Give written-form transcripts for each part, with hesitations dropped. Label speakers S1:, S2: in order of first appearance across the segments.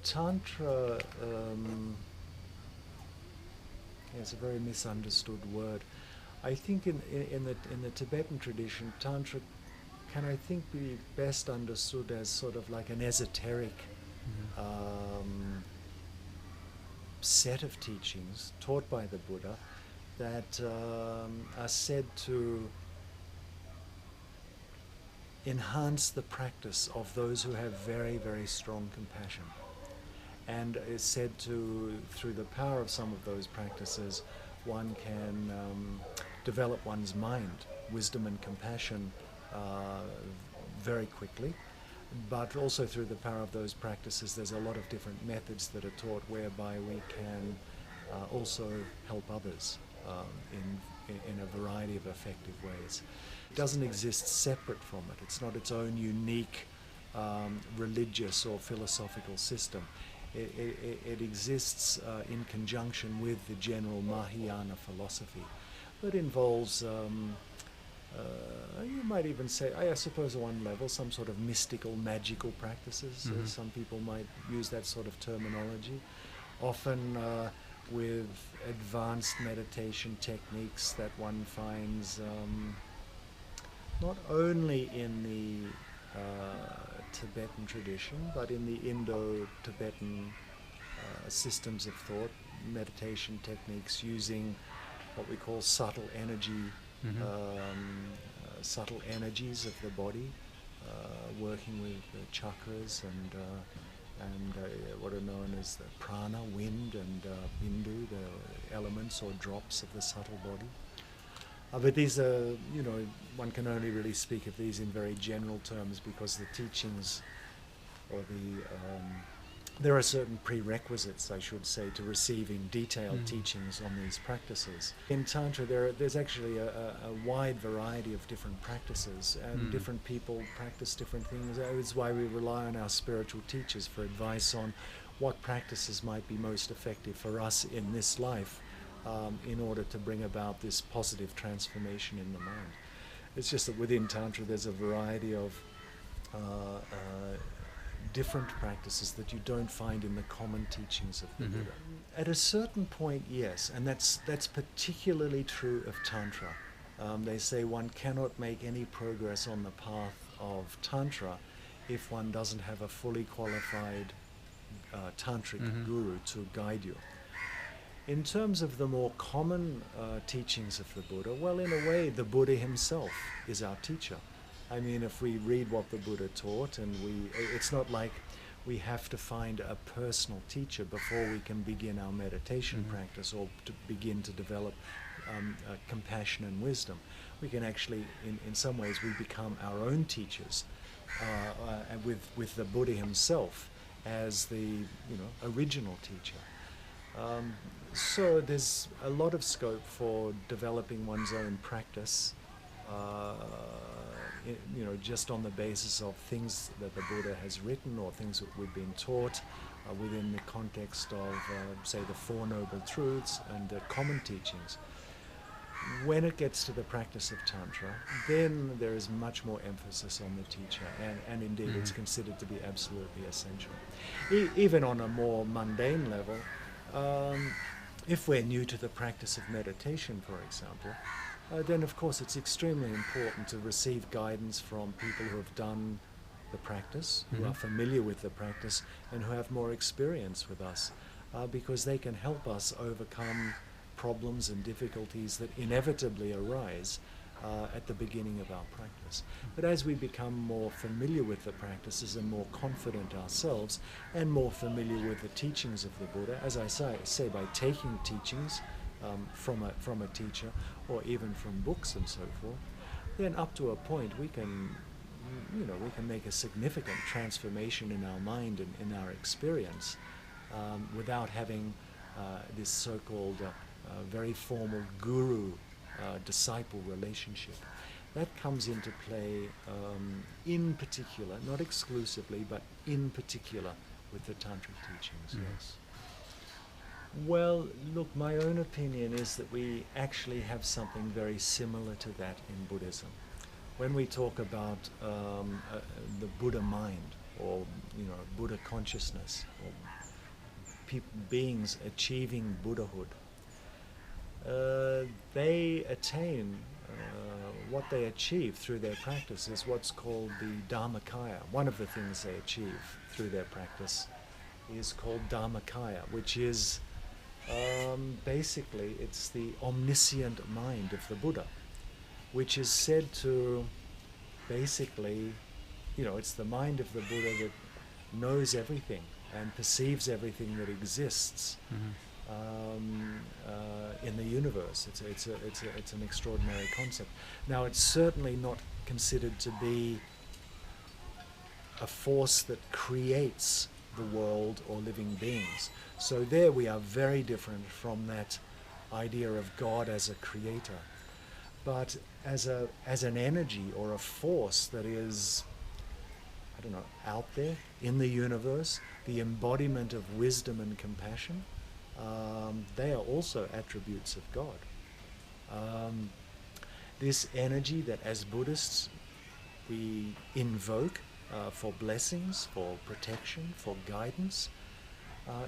S1: Tantra, it's a very misunderstood word. I think in the Tibetan tradition, Tantra can, I think, be best understood as sort of like an esoteric um, set of teachings taught by the Buddha that are said to enhance the practice of those who have very, very strong compassion. And is said to, through the power of some of those practices, one can develop one's mind, wisdom and compassion very quickly. But also through the power of those practices, there's a lot of different methods that are taught whereby we can also help others in a variety of effective ways. It doesn't exist separate from it. It's not its own unique religious or philosophical system. It exists in conjunction with the general Mahayana philosophy that involves, you might even say, I suppose at one level, some sort of mystical, magical practices. Some people might use that sort of terminology. Often with advanced meditation techniques that one finds not only in the Tibetan tradition, but in the Indo-Tibetan systems of thought, meditation techniques using what we call subtle energy, subtle energies of the body, working with the chakras and what are known as the prana, wind, and bindu, the elements or drops of the subtle body. But these are, one can only really speak of these in very general terms because the teachings or there are certain prerequisites, I should say, to receiving detailed teachings on these practices. In Tantra, there's actually a wide variety of different practices, and different people practice different things. That's why we rely on our spiritual teachers for advice on what practices might be most effective for us in this life, in order to bring about this positive transformation in the mind. It's just that within Tantra there's a variety of different practices that you don't find in the common teachings of the Buddha. At a certain point, yes, and that's particularly true of Tantra. They say one cannot make any progress on the path of Tantra if one doesn't have a fully qualified tantric guru to guide you. In terms of the more common teachings of the Buddha, well, in a way, the Buddha himself is our teacher. I mean, if we read what the Buddha taught, and it's not like we have to find a personal teacher before we can begin our meditation practice or to begin to develop compassion and wisdom. We can actually, in some ways, we become our own teachers, and with the Buddha himself as the original teacher. So there's a lot of scope for developing one's own practice, just on the basis of things that the Buddha has written or things that we've been taught within the context of, say, the Four Noble Truths and the common teachings. When it gets to the practice of Tantra, then there is much more emphasis on the teacher, and indeed it's considered to be absolutely essential. Even on a more mundane level, if we're new to the practice of meditation, for example, then of course it's extremely important to receive guidance from people who have done the practice, who are familiar with the practice, and who have more experience with us, because they can help us overcome problems and difficulties that inevitably arise at the beginning of our practice. But as we become more familiar with the practices and more confident ourselves and more familiar with the teachings of the Buddha, as I say by taking teachings from a teacher or even from books and so forth, then up to a point we can make a significant transformation in our mind and in our experience without having this so-called very formal guru disciple relationship. That comes into play in particular, not exclusively, but in particular with the Tantric teachings, yes. Well, look, my own opinion is that we actually have something very similar to that in Buddhism. When we talk about the Buddha mind, or Buddha consciousness, or beings achieving Buddhahood, they attain what they achieve through their practice is what's called the Dharmakaya. One of the things they achieve through their practice is called Dharmakaya, which is basically it's the omniscient mind of the Buddha, which is said to basically, it's the mind of the Buddha that knows everything and perceives everything that exists in the universe. It's an extraordinary concept. Now, it's certainly not considered to be a force that creates the world or living beings. So there we are very different from that idea of God as a creator. But as an energy or a force that is, out there in the universe, the embodiment of wisdom and compassion, they are also attributes of God. This energy that as Buddhists we invoke for blessings, for protection, for guidance,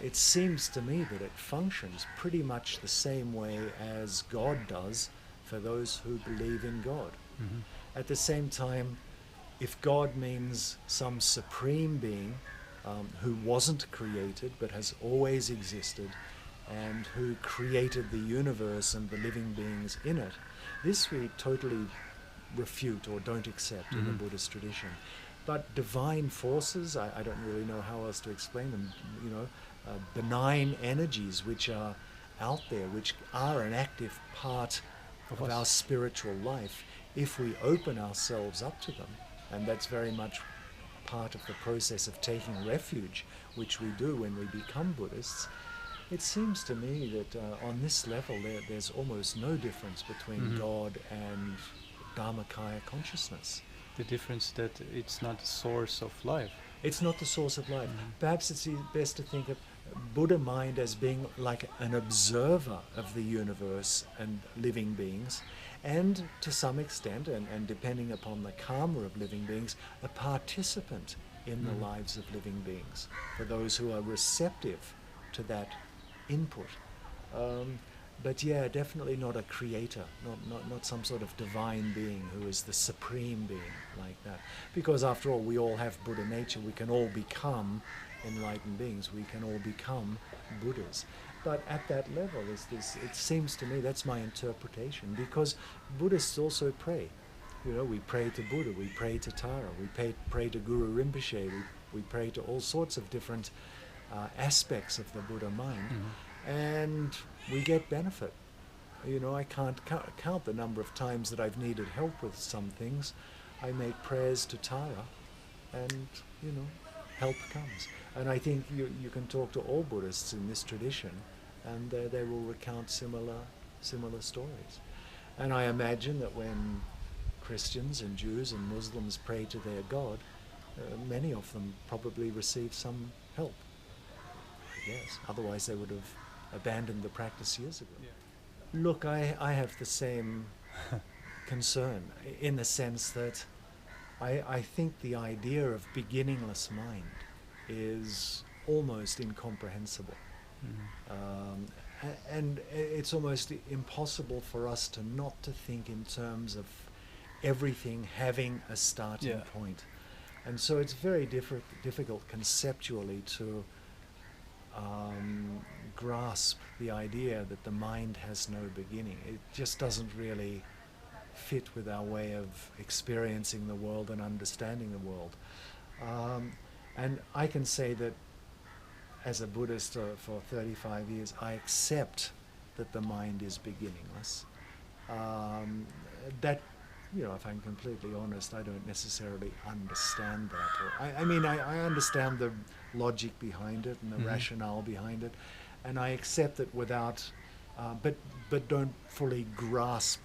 S1: it seems to me that it functions pretty much the same way as God does for those who believe in God. At the same time, if God means some supreme being who wasn't created but has always existed and who created the universe and the living beings in it, this we totally refute or don't accept in the Buddhist tradition. But divine forces, I don't really know how else to explain them, benign energies which are out there, which are an active part of our spiritual life, if we open ourselves up to them, and that's very much part of the process of taking refuge, which we do when we become Buddhists, it seems to me that on this level there's almost no difference between God and Dharmakaya consciousness.
S2: The difference that it's not the source of life.
S1: It's not the source of life. Perhaps it's best to think of Buddha mind as being like an observer of the universe and living beings, and to some extent, and depending upon the karma of living beings, a participant in the lives of living beings, for those who are receptive to that input. But yeah, definitely not a creator, not some sort of divine being who is the supreme being like that. Because after all, we all have Buddha nature. We can all become enlightened beings. We can all become Buddhas. But at that level, it seems to me, that's my interpretation, because Buddhists also pray. We pray to Buddha, we pray to Tara, we pray to Guru Rinpoche, we pray to all sorts of different aspects of the Buddha mind, and we get benefit. I can't count the number of times that I've needed help with some things. I make prayers to Tara, and help comes. And I think you can talk to all Buddhists in this tradition, and they will recount similar stories. And I imagine that when Christians and Jews and Muslims pray to their God, many of them probably receive some help. Yes, otherwise they would have abandoned the practice years ago. Yeah. Look, I have the same concern, in the sense that I think the idea of beginningless mind is almost incomprehensible. And it's almost impossible for us not to think in terms of everything having a starting point. And so it's very difficult conceptually to grasp the idea that the mind has no beginning. It just doesn't really fit with our way of experiencing the world and understanding the world. And I can say that as a Buddhist for 35 years, I accept that the mind is beginningless. That, if I'm completely honest, I don't necessarily understand that. I understand the logic behind it and the rationale behind it, and I accept it without, but don't fully grasp.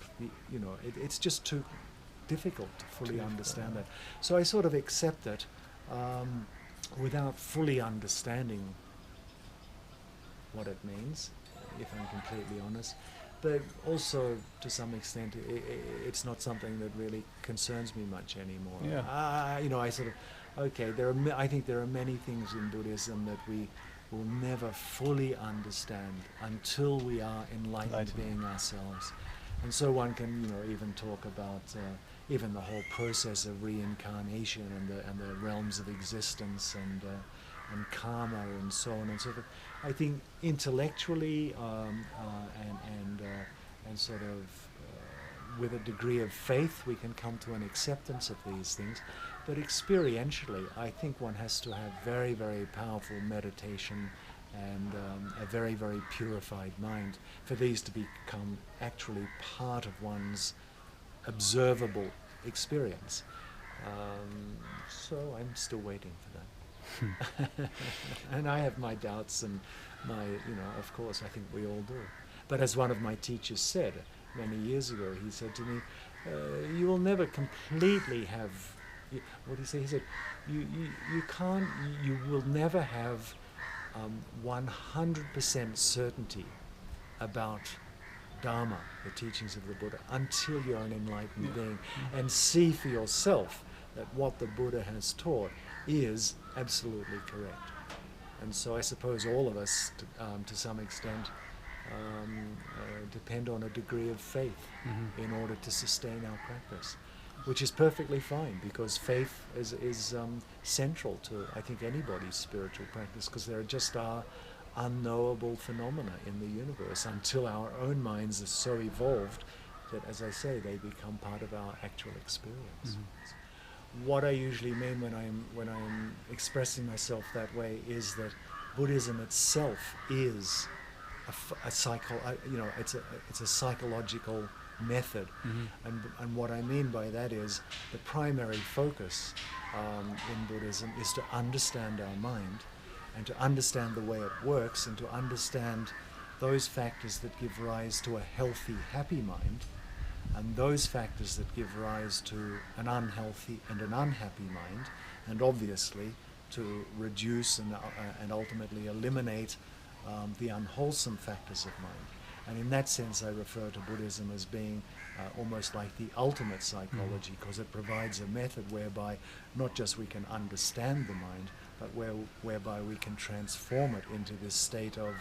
S1: It's just too difficult to fully understand that. So I sort of accept it without fully understanding what it means, if I'm completely honest. But also, to some extent, it's not something that really concerns me much anymore.
S2: Yeah.
S1: I sort of, okay, I think there are many things in Buddhism that will never fully understand until we are enlightened being ourselves. And so one can, even talk about even the whole process of reincarnation and the realms of existence and karma and so on and so forth. I think intellectually and sort of with a degree of faith we can come to an acceptance of these things, but experientially I think one has to have very, very powerful meditation and a very, very purified mind for these to become actually part of one's observable experience. So I'm still waiting for that. And I have my doubts and my, of course, I think we all do. But as one of my teachers said many years ago, he said to me, you will never completely have, what did he say? He said, you will never have 100% certainty about Dharma, the teachings of the Buddha, until you're an enlightened being and see for yourself that what the Buddha has taught is absolutely correct. And so I suppose all of us, to some extent, depend on a degree of faith in order to sustain our practice, which is perfectly fine, because faith is central to, I think, anybody's spiritual practice, because there just are unknowable phenomena in the universe until our own minds are so evolved that, as I say, they become part of our actual experience. What I usually mean when I'm expressing myself that way is that Buddhism itself is it's a psychological method, and what I mean by that is the primary focus in Buddhism is to understand our mind and to understand the way it works and to understand those factors that give rise to a healthy, happy mind, and those factors that give rise to an unhealthy and an unhappy mind, and obviously to reduce and ultimately eliminate the unwholesome factors of mind. And in that sense I refer to Buddhism as being almost like the ultimate psychology, because it provides a method whereby not just we can understand the mind, but whereby we can transform it into this state of,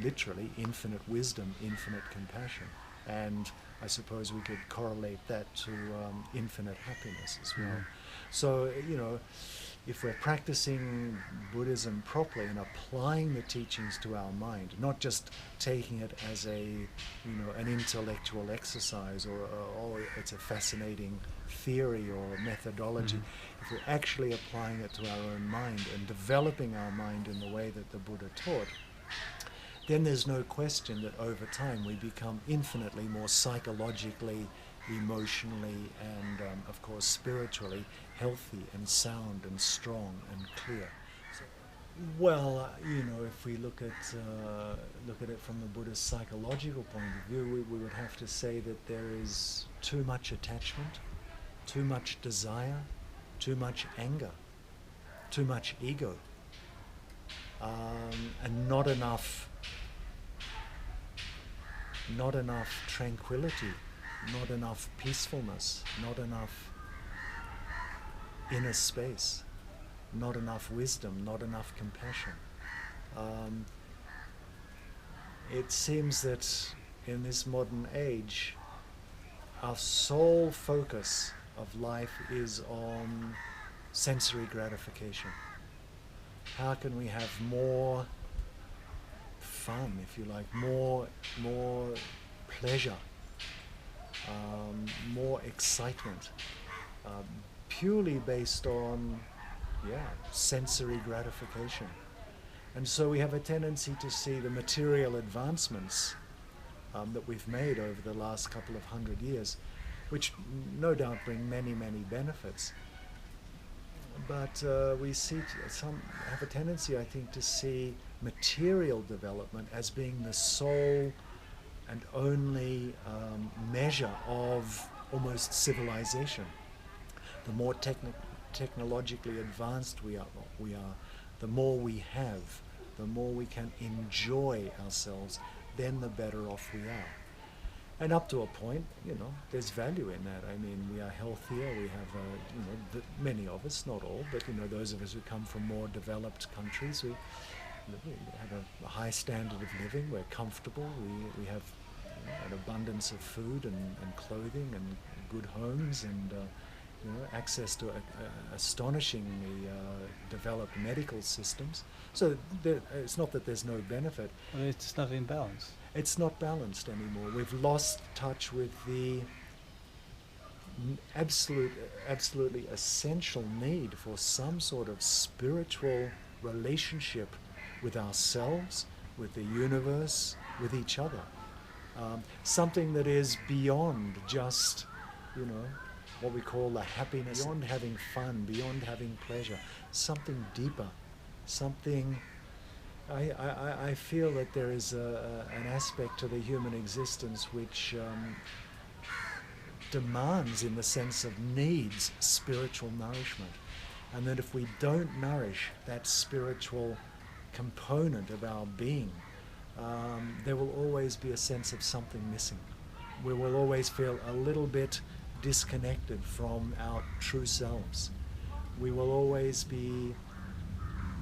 S1: literally infinite wisdom, infinite compassion. And I suppose we could correlate that to infinite happiness as well. So, if we're practicing Buddhism properly and applying the teachings to our mind, not just taking it as an intellectual exercise or it's a fascinating theory or methodology, if we're actually applying it to our own mind and developing our mind in the way that the Buddha taught, then there's no question that over time we become infinitely more psychologically, emotionally, and of course spiritually healthy and sound and strong and clear. Well, if we look at it from the Buddhist psychological point of view, we would have to say that there is too much attachment, too much desire, too much anger, too much ego, and not enough tranquility, not enough peacefulness, not enough inner space, not enough wisdom, not enough compassion. It seems that in this modern age, our sole focus of life is on sensory gratification. How can we have more fun, if you like, more pleasure, more excitement, purely based on sensory gratification. And so we have a tendency to see the material advancements that we've made over the last couple of 100 years, which no doubt bring many, many benefits. But we have a tendency, I think, to see material development as being the sole and only measure of almost civilization. The more technologically advanced we are, the more we have, the more we can enjoy ourselves, then the better off we are. And up to a point, there's value in that. I mean, we are healthier. We have, many of us, not all, but those of us who come from more developed countries, we have a high standard of living. We're comfortable. We have an abundance of food and clothing and good homes and access to astonishingly developed medical systems. So it's not that there's no benefit.
S2: Well, it's not in balance.
S1: It's not balanced anymore. We've lost touch with the absolutely essential need for some sort of spiritual relationship with ourselves, with the universe, with each other. Something that is beyond just, what we call the happiness, beyond having fun, beyond having pleasure, something deeper, something. I feel that there is an aspect to the human existence which demands, in the sense of needs, spiritual nourishment. And that if we don't nourish that spiritual component of our being, there will always be a sense of something missing. We will always feel a little bit disconnected from our true selves. We will always be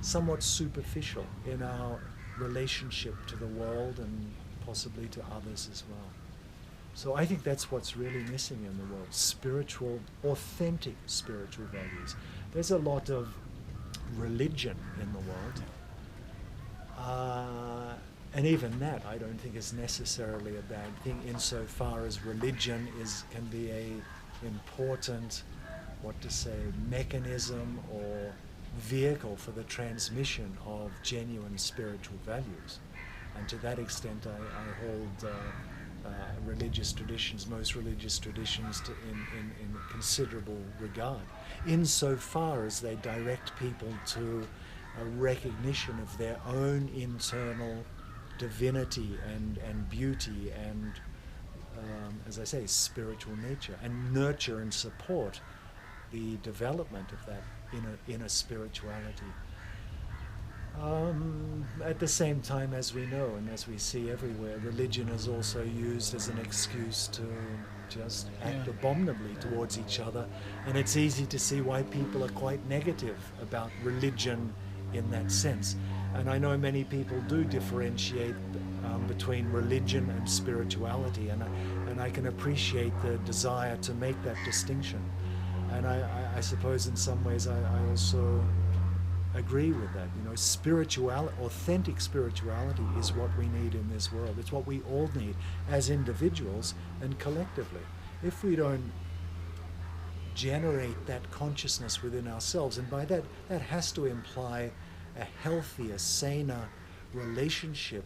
S1: somewhat superficial in our relationship to the world and possibly to others as well. So I think that's what's really missing in the world, spiritual, authentic spiritual values. There's a lot of religion in the world. And even that I don't think is necessarily a bad thing, insofar as religion can be a important, mechanism or vehicle for the transmission of genuine spiritual values. And to that extent I hold religious traditions, most religious traditions, in considerable regard, insofar as they direct people to a recognition of their own internal divinity and beauty and, as I say, spiritual nature, and nurture and support the development of that inner spirituality. At the same time, as we know and as we see everywhere, religion is also used as an excuse to just act abominably towards each other, and it's easy to see why people are quite negative about religion in that sense. And I know many people do differentiate between religion and spirituality, and I can appreciate the desire to make that distinction. And I suppose in some ways I also agree with that. Authentic spirituality is what we need in this world. It's what we all need as individuals and collectively. If we don't generate that consciousness within ourselves, and by that has to imply a healthier, saner relationship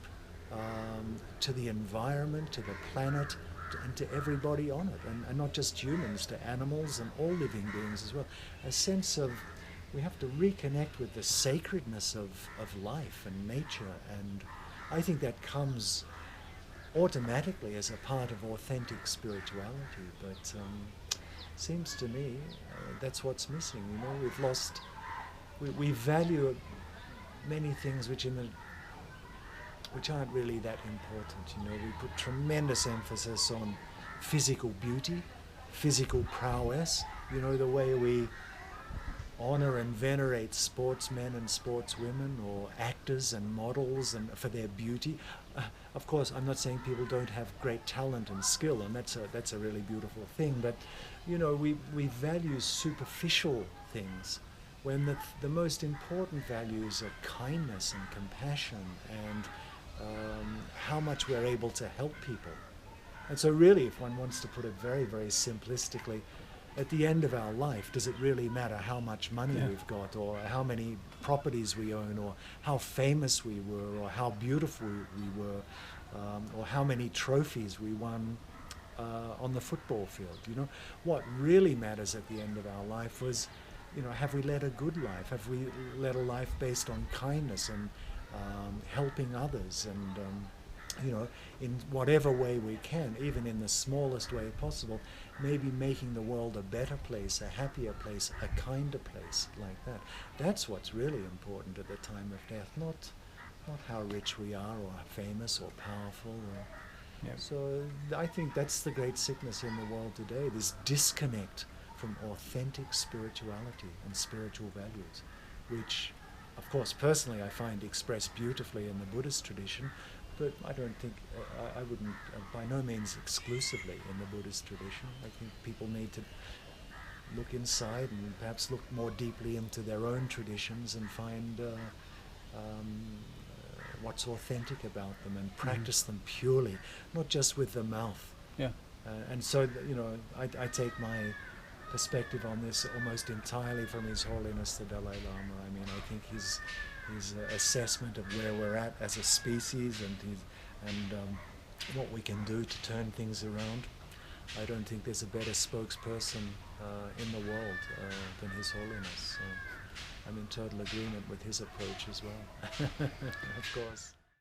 S1: to the environment, to the planet, and to everybody on it, and not just humans, to animals and all living beings as well. A sense of, we have to reconnect with the sacredness of life and nature, and I think that comes automatically as a part of authentic spirituality, but seems to me that's what's missing. We've lost, we value many things which aren't really that important. We put tremendous emphasis on physical beauty, physical prowess, the way we honor and venerate sportsmen and sportswomen, or actors and models, and for their beauty. Of course, I'm not saying people don't have great talent and skill, and that's a really beautiful thing, but we value superficial things when the most important values are kindness and compassion and how much we're able to help people. And so really, if one wants to put it very, very simplistically, at the end of our life, does it really matter how much money we've got, or how many properties we own, or how famous we were, or how beautiful we were, or how many trophies we won on the football field? What really matters at the end of our life was, have we led a good life? Have we led a life based on kindness and helping others, and in whatever way we can, even in the smallest way possible, maybe making the world a better place, a happier place, a kinder place, like that. That's what's really important at the time of death, not how rich we are, or famous, or powerful, or
S2: Yeah.
S1: So I think that's the great sickness in the world today, this disconnect from authentic spirituality and spiritual values, which, of course, personally I find expressed beautifully in the Buddhist tradition, but I don't think, I wouldn't, by no means exclusively in the Buddhist tradition. I think people need to look inside and perhaps look more deeply into their own traditions and find what's authentic about them and practice them purely, not just with the mouth.
S2: Yeah.
S1: And so, you know, I take my perspective on this almost entirely from His Holiness the Dalai Lama. I mean, I think his assessment of where we're at as a species and what we can do to turn things around. I don't think there's a better spokesperson in the world than His Holiness. So I'm in total agreement with his approach as well, of course.